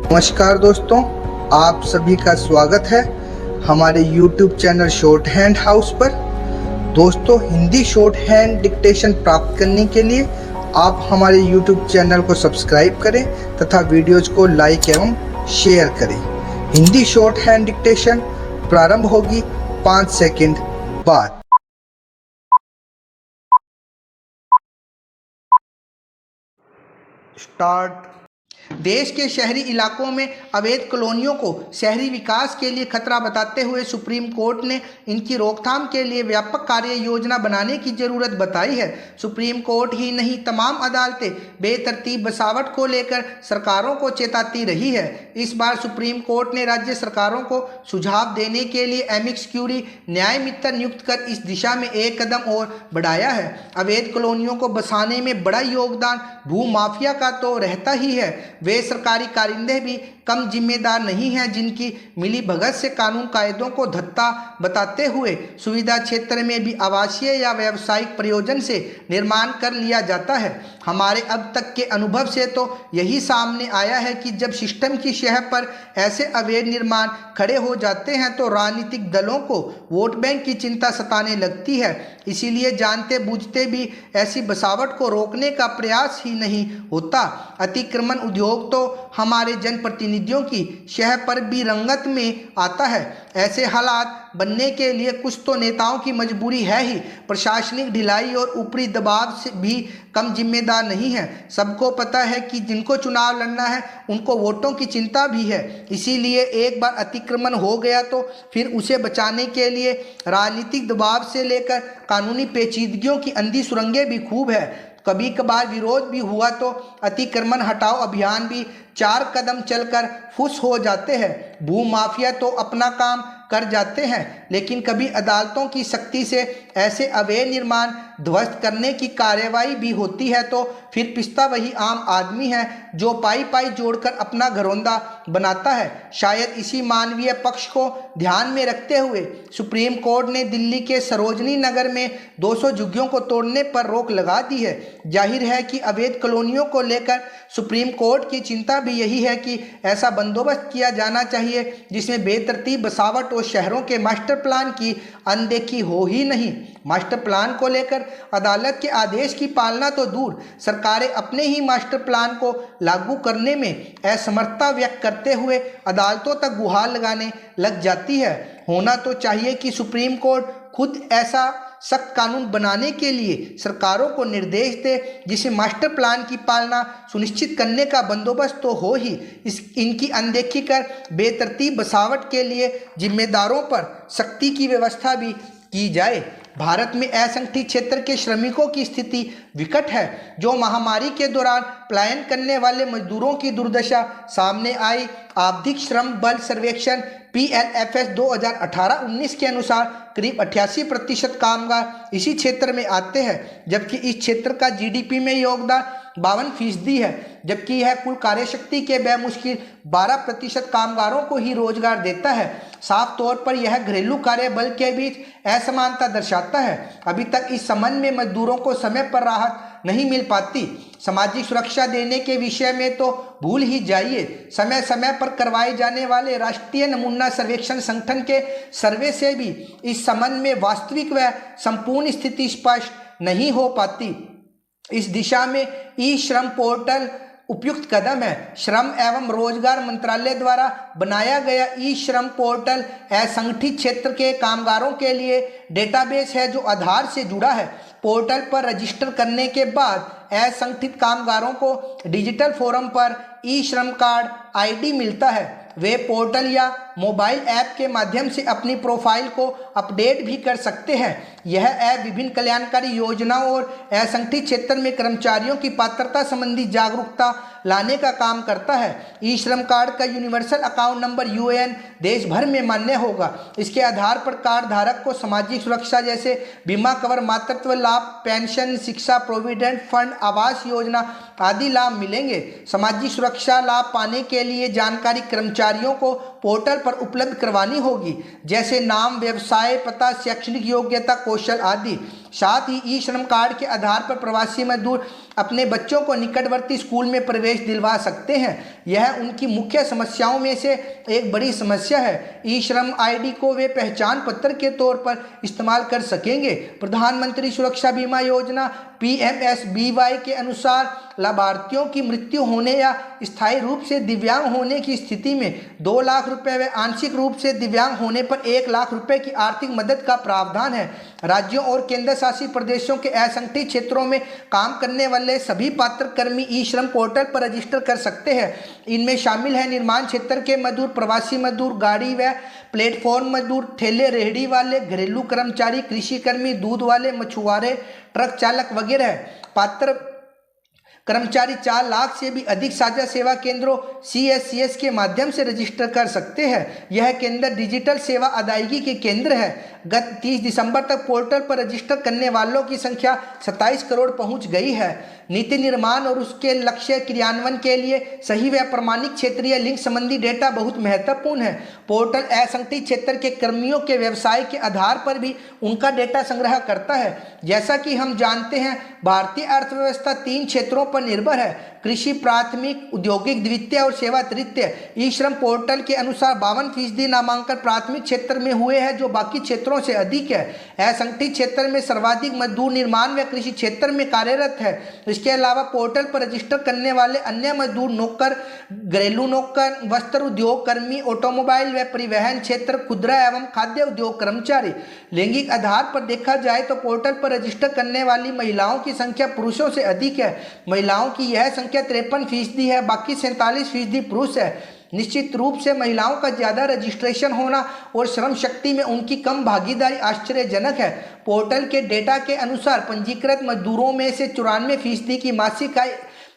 नमस्कार दोस्तों, आप सभी का स्वागत है हमारे YouTube channel short hand house पर। दोस्तों, हिंदी शॉर्ट हैंड डिक्टेशन प्राप्त करने के लिए आप हमारे YouTube चैनल को सब्सक्राइब करें तथा वीडियोज को लाइक एवं शेयर करें। हिंदी शॉर्ट हैंड डिक्टेशन प्रारंभ होगी 5 सेकंड बाद। स्टार्ट। देश के शहरी इलाकों में अवैध कॉलोनियों को शहरी विकास के लिए खतरा बताते हुए सुप्रीम कोर्ट ने इनकी रोकथाम के लिए व्यापक कार्य योजना बनाने की जरूरत बताई है। सुप्रीम कोर्ट ही नहीं, तमाम अदालतें बेतरतीब बसावट को लेकर सरकारों को चेताती रही है। इस बार सुप्रीम कोर्ट ने राज्य सरकारों को सुझाव देने के लिए एमिक्स क्यूरी न्याय मित्र नियुक्त कर इस दिशा में एक कदम और बढ़ाया है। अवैध कॉलोनियों को बसाने में बड़ा योगदान भू माफिया का तो रहता ही है। वे सरकारी कारिंदे भी कम जिम्मेदार नहीं हैं, जिनकी मिली भगत से कानून कायदों को धत्ता बताते हुए सुविधा क्षेत्र में भी आवासीय या व्यावसायिक प्रयोजन से निर्माण कर लिया जाता है। हमारे अब तक के अनुभव से तो यही सामने आया है कि जब सिस्टम की शह पर ऐसे अवैध निर्माण खड़े हो जाते हैं तो राजनीतिक दलों को वोट बैंक की चिंता सताने लगती है। इसीलिए जानते बूझते भी ऐसी बसावट को रोकने का प्रयास ही नहीं होता। अतिक्रमण उद्योग तो हमारे जनप्रतिनिधियों की शह पर भी रंगत में आता है। ऐसे हालात बनने के लिए कुछ तो नेताओं की मजबूरी है ही। प्रशासनिक ढिलाई और ऊपरी दबाव से भी कम जिम्मेदार नहीं है। सबको पता है कि जिनको चुनाव लड़ना है उनको वोटों की चिंता भी है। इसीलिए एक बार अतिक्रमण हो गया तो फिर उसे बचाने के लिए राजनीतिक दबाव से लेकर कानूनी पेचीदगियों की अंधी सुरंगें भी खूब है। कभी कभार विरोध भी हुआ तो अतिक्रमण हटाओ अभियान भी 4 कदम चलकर फुस हो जाते हैं। भू माफिया तो अपना काम कर जाते हैं, लेकिन कभी अदालतों की सख्ती से ऐसे अवैध निर्माण ध्वस्त करने की कार्यवाही भी होती है तो फिर पिसता वही आम आदमी है जो पाई पाई जोड़कर अपना घरौंदा बनाता है। शायद इसी मानवीय पक्ष को ध्यान में रखते हुए सुप्रीम कोर्ट ने दिल्ली के सरोजनी नगर में 200 झुग्गियों को तोड़ने पर रोक लगा दी है। जाहिर है कि अवैध कॉलोनियों को लेकर सुप्रीम कोर्ट की चिंता भी यही है कि ऐसा बंदोबस्त किया जाना चाहिए जिसमें बेतरतीब बसावट और शहरों के मास्टर प्लान की अनदेखी हो ही नहीं। मास्टर प्लान को लेकर अदालत के आदेश की पालना तो दूर, सरकारें अपने ही मास्टर प्लान को लागू करने में असमर्थता व्यक्त करते हुए अदालतों तक गुहार लगाने लग जाती है। होना तो चाहिए कि सुप्रीम कोर्ट खुद ऐसा सख्त कानून बनाने के लिए सरकारों को निर्देश दे जिसे मास्टर प्लान की पालना सुनिश्चित करने का बंदोबस्त तो हो ही, इनकी अनदेखी कर बेतरतीब बसावट के लिए जिम्मेदारों पर सख्ती की व्यवस्था भी की जाए। भारत में असंगठित क्षेत्र के श्रमिकों की स्थिति विकट है। जो महामारी के दौरान पलायन करने वाले मजदूरों की दुर्दशा सामने आई। आवधिक श्रम बल सर्वेक्षण PLFS 2018-19 के अनुसार करीब 88% कामगार इसी क्षेत्र में आते हैं, जबकि इस क्षेत्र का GDP में योगदान 52% है, जबकि यह कुल कार्यशक्ति के बेमुश्किल 12% कामगारों को ही रोजगार देता है। साफ तौर पर यह घरेलू कार्य बल के बीच असमानता दर्शाता है। अभी तक इस संबंध में मजदूरों को समय पर राहत नहीं मिल पाती। सामाजिक सुरक्षा देने के विषय में तो भूल ही जाइए। समय समय पर करवाए जाने वाले राष्ट्रीय नमूना सर्वेक्षण संगठन के सर्वे से भी इस संबंध में वास्तविक व संपूर्ण स्थिति स्पष्ट नहीं हो पाती। इस दिशा में ई श्रम पोर्टल उपयुक्त कदम है। श्रम एवं रोजगार मंत्रालय द्वारा बनाया गया ई श्रम पोर्टल असंगठित क्षेत्र के कामगारों के लिए डेटाबेस है जो आधार से जुड़ा है। पोर्टल पर रजिस्टर करने के बाद असंगठित कामगारों को डिजिटल फोरम पर ई श्रम कार्ड ID मिलता है। वे पोर्टल या मोबाइल ऐप के माध्यम से अपनी प्रोफाइल को अपडेट भी कर सकते हैं। यह ऐप विभिन्न कल्याणकारी योजनाओं और असंगठित क्षेत्र में कर्मचारियों की पात्रता संबंधी जागरूकता लाने का काम करता है। ई श्रम कार्ड का यूनिवर्सल अकाउंट नंबर UAN देश भर में मान्य होगा। इसके आधार पर कार्ड धारक को सामाजिक सुरक्षा जैसे बीमा कवर, मातृत्व लाभ, पेंशन, शिक्षा, प्रोविडेंट फंड, आवास योजना आदि लाभ मिलेंगे। सामाजिक सुरक्षा लाभ पाने के लिए जानकारी कर्मचारियों को पोर्टल पर उपलब्ध करवानी होगी, जैसे नाम, व्यवसाय पता, शैक्षणिक योग्यता, कौशल आदि। साथ ही ई श्रम कार्ड के आधार पर प्रवासी मजदूर अपने बच्चों को निकटवर्ती स्कूल में प्रवेश दिलवा सकते हैं। यह उनकी मुख्य समस्याओं में से एक बड़ी समस्या है। ई श्रम आईडी को वे पहचान पत्र के तौर पर इस्तेमाल कर सकेंगे। प्रधानमंत्री सुरक्षा बीमा योजना PMSBY के अनुसार लाभार्थियों की मृत्यु होने या स्थायी रूप से दिव्यांग होने की स्थिति में 2 लाख रुपए व आंशिक रूप से दिव्यांग होने पर 1 लाख रुपए की आर्थिक मदद का प्रावधान है। राज्यों और केंद्र शासित प्रदेशों के असंगठित क्षेत्रों में काम करने वाले सभी पात्र कर्मी ई श्रम पोर्टल पर रजिस्टर कर सकते हैं। इनमें शामिल है निर्माण क्षेत्र के मजदूर, प्रवासी मजदूर, गाड़ी व प्लेटफॉर्म मजदूर, ठेले रेहड़ी वाले, घरेलू कर्मचारी, कृषि कर्मी, दूध वाले, मछुआरे, ट्रक चालक वगैरह। पात्र कर्मचारी 4 लाख से भी अधिक साझा सेवा केंद्रों CSCS के माध्यम से रजिस्टर कर सकते हैं। यह केंद्र डिजिटल सेवा अदायगी के केंद्र है। गत 30 दिसंबर तक पोर्टल पर रजिस्टर करने वालों की संख्या 27 करोड़ पहुंच गई है। नीति निर्माण और उसके लक्ष्य क्रियान्वयन के लिए सही व प्रमाणिक क्षेत्रीय लिंक संबंधी डेटा बहुत महत्वपूर्ण है। पोर्टल असंगठित क्षेत्र के कर्मियों के व्यवसाय के आधार पर भी उनका डेटा संग्रह करता है। जैसा कि हम जानते हैं, भारतीय अर्थव्यवस्था 3 क्षेत्रों पर निर्भर है: कृषि प्राथमिक, औद्योगिक द्वितीय और सेवा तृतीय। ई श्रम पोर्टल के अनुसार 52% नामांकन प्राथमिक क्षेत्र में हुए हैं, जो बाकी क्षेत्रों से अधिक है। असंगठित क्षेत्र में सर्वाधिक मजदूर निर्माण व कृषि क्षेत्र में कार्यरत है। इसके अलावा पोर्टल पर रजिस्टर करने वाले अन्य मजदूर, नौकर, घरेलू नौकर, वस्त्र उद्योग कर्मी, ऑटोमोबाइल व परिवहन क्षेत्र, खुदरा एवं खाद्य उद्योग कर्मचारी। लैंगिक आधार पर देखा जाए तो पोर्टल पर रजिस्टर करने वाली महिलाओं की संख्या पुरुषों से अधिक है। महिलाओं की यह संख्या 53% है, बाकी 47% पुरुष है। निश्चित रूप से महिलाओं का ज़्यादा रजिस्ट्रेशन होना और श्रम शक्ति में उनकी कम भागीदारी आश्चर्यजनक है। पोर्टल के डेटा के अनुसार पंजीकृत मजदूरों में से 94% की मासिक आय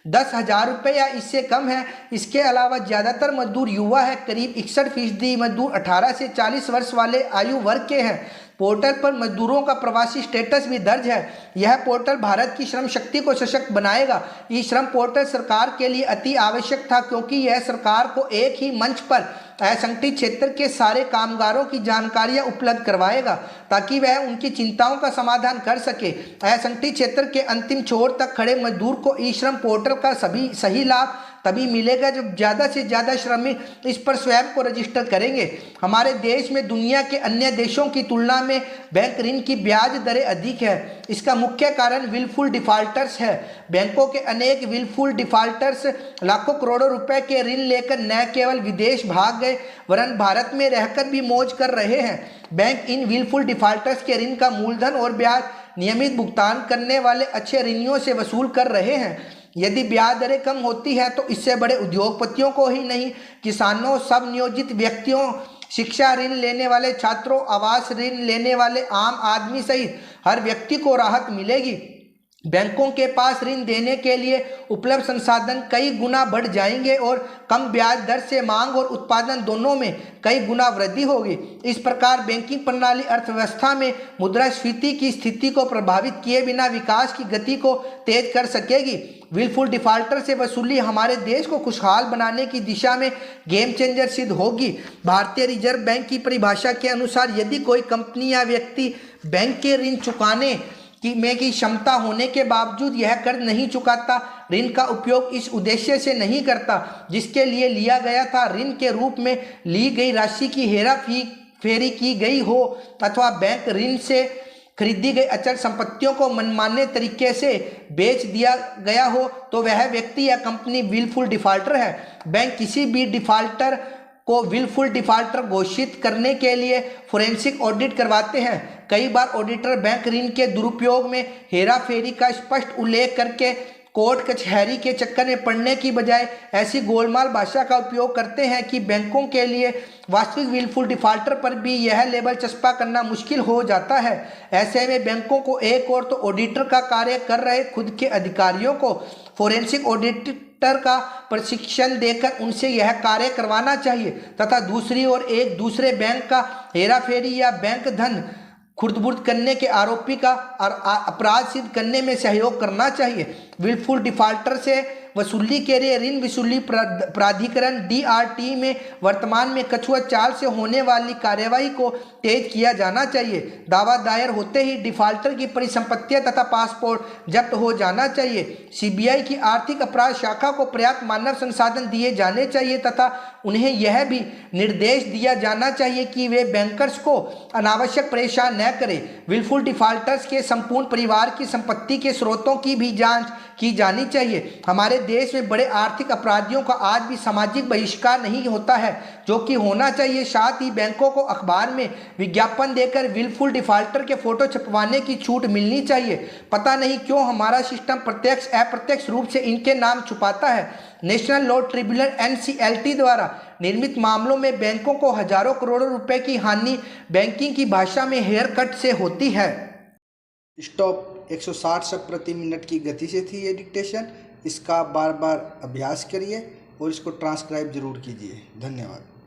10,000 रुपये या इससे कम है। इसके अलावा ज़्यादातर मजदूर युवा है। करीब 61% मजदूर 18 से 40 वर्ष वाले आयु वर्ग के हैं। पोर्टल पर मजदूरों का प्रवासी स्टेटस भी दर्ज है। यह पोर्टल भारत की श्रम शक्ति को सशक्त बनाएगा। ई श्रम पोर्टल सरकार के लिए अति आवश्यक था, क्योंकि यह सरकार को एक ही मंच पर असंगठित क्षेत्र के सारे कामगारों की जानकारियां उपलब्ध करवाएगा, ताकि वह उनकी चिंताओं का समाधान कर सके। असंगठित क्षेत्र के अंतिम छोर तक खड़े मजदूर को ई श्रम पोर्टल का सही लाभ तभी मिलेगा जब ज़्यादा से ज़्यादा श्रमिक इस पर स्वयं को रजिस्टर करेंगे। हमारे देश में दुनिया के अन्य देशों की तुलना में बैंक ऋण की ब्याज दरें अधिक है। इसका मुख्य कारण विलफुल डिफॉल्टर्स है। बैंकों के अनेक विलफुल डिफॉल्टर्स लाखों करोड़ों रुपए के ऋण लेकर न केवल विदेश भाग गए, वरन भारत में रहकर भी मौज कर रहे हैं। बैंक इन विलफुल डिफॉल्टर्स के ऋण का मूलधन और ब्याज नियमित भुगतान करने वाले अच्छे ऋणियों से वसूल कर रहे हैं। यदि ब्याज दरें कम होती है तो इससे बड़े उद्योगपतियों को ही नहीं, किसानों, सब नियोजित व्यक्तियों, शिक्षा ऋण लेने वाले छात्रों, आवास ऋण लेने वाले आम आदमी सहित हर व्यक्ति को राहत मिलेगी। बैंकों के पास ऋण देने के लिए उपलब्ध संसाधन कई गुना बढ़ जाएंगे और कम ब्याज दर से मांग और उत्पादन दोनों में कई गुना वृद्धि होगी। इस प्रकार बैंकिंग प्रणाली अर्थव्यवस्था में मुद्रास्फीति की स्थिति को प्रभावित किए बिना विकास की गति को तेज कर सकेगी। विलफुल डिफॉल्टर से वसूली हमारे देश को खुशहाल बनाने की दिशा में गेम चेंजर सिद्ध होगी। भारतीय रिजर्व बैंक की परिभाषा के अनुसार यदि कोई कंपनी या व्यक्ति बैंक के ऋण चुकाने की क्षमता होने के बावजूद यह कर्ज नहीं चुकाता, ऋण का उपयोग इस उद्देश्य से नहीं करता जिसके लिए लिया गया था, ऋण के रूप में ली गई राशि की हेरा फेरी की गई हो, अथवा बैंक ऋण से खरीदी गई अचल संपत्तियों को मनमाने तरीके से बेच दिया गया हो, तो वह व्यक्ति या कंपनी विलफुल डिफॉल्टर है। बैंक किसी भी डिफॉल्टर को विलफुल डिफॉल्टर घोषित करने के लिए फोरेंसिक ऑडिट करवाते हैं। कई बार ऑडिटर बैंक ऋण के दुरुपयोग में हेरा फेरी का स्पष्ट उल्लेख करके कोर्ट कचहरी के चक्कर में पड़ने की बजाय ऐसी गोलमाल भाषा का उपयोग करते हैं कि बैंकों के लिए वास्तविक विलफुल डिफॉल्टर पर भी यह लेबल चस्पा करना मुश्किल हो जाता है। ऐसे में बैंकों को एक और तो ऑडिटर का कार्य कर रहे खुद के अधिकारियों को फोरेंसिक ऑडिटर का प्रशिक्षण देकर उनसे यह कार्य करवाना चाहिए, तथा दूसरी ओर एक दूसरे बैंक का हेराफेरी या बैंक धन खुर्द-बुर्द करने के आरोपी का अपराध सिद्ध करने में सहयोग करना चाहिए। विलफुल डिफॉल्टर से वसूली के लिए ऋण वसूली प्राधिकरण DRT में वर्तमान में कछुआ चाल से होने वाली कार्यवाही को तेज किया जाना चाहिए। दावा दायर होते ही डिफॉल्टर की परिसंपत्तियां तथा पासपोर्ट जब्त हो जाना चाहिए। CBI की आर्थिक अपराध शाखा को पर्याप्त मानव संसाधन दिए जाने चाहिए तथा उन्हें यह भी निर्देश दिया जाना चाहिए कि वे बैंकर्स को अनावश्यक परेशान न करें। विलफुल डिफॉल्टर्स के संपूर्ण परिवार की संपत्ति के स्रोतों की भी जांच की जानी चाहिए। हमारे देश में बड़े आर्थिक अपराधियों का आज भी सामाजिक बहिष्कार नहीं होता है, जो कि होना चाहिए। साथ ही बैंकों को अखबार में विज्ञापन देकर विलफुल डिफॉल्टर के फोटो छपवाने की छूट मिलनी चाहिए। पता नहीं क्यों हमारा सिस्टम प्रत्यक्ष अप्रत्यक्ष रूप से इनके नाम छुपाता है। नेशनल लॉ ट्रिब्यूनल NCLT द्वारा निर्मित मामलों में बैंकों को हजारों करोड़ों रुपए की हानि बैंकिंग की भाषा में हेयर कट से होती है। स्टॉप 160 शब्द प्रति मिनट की गति से थी ये डिक्टेशन। इसका बार बार अभ्यास करिए और इसको ट्रांसक्राइब जरूर कीजिए। धन्यवाद।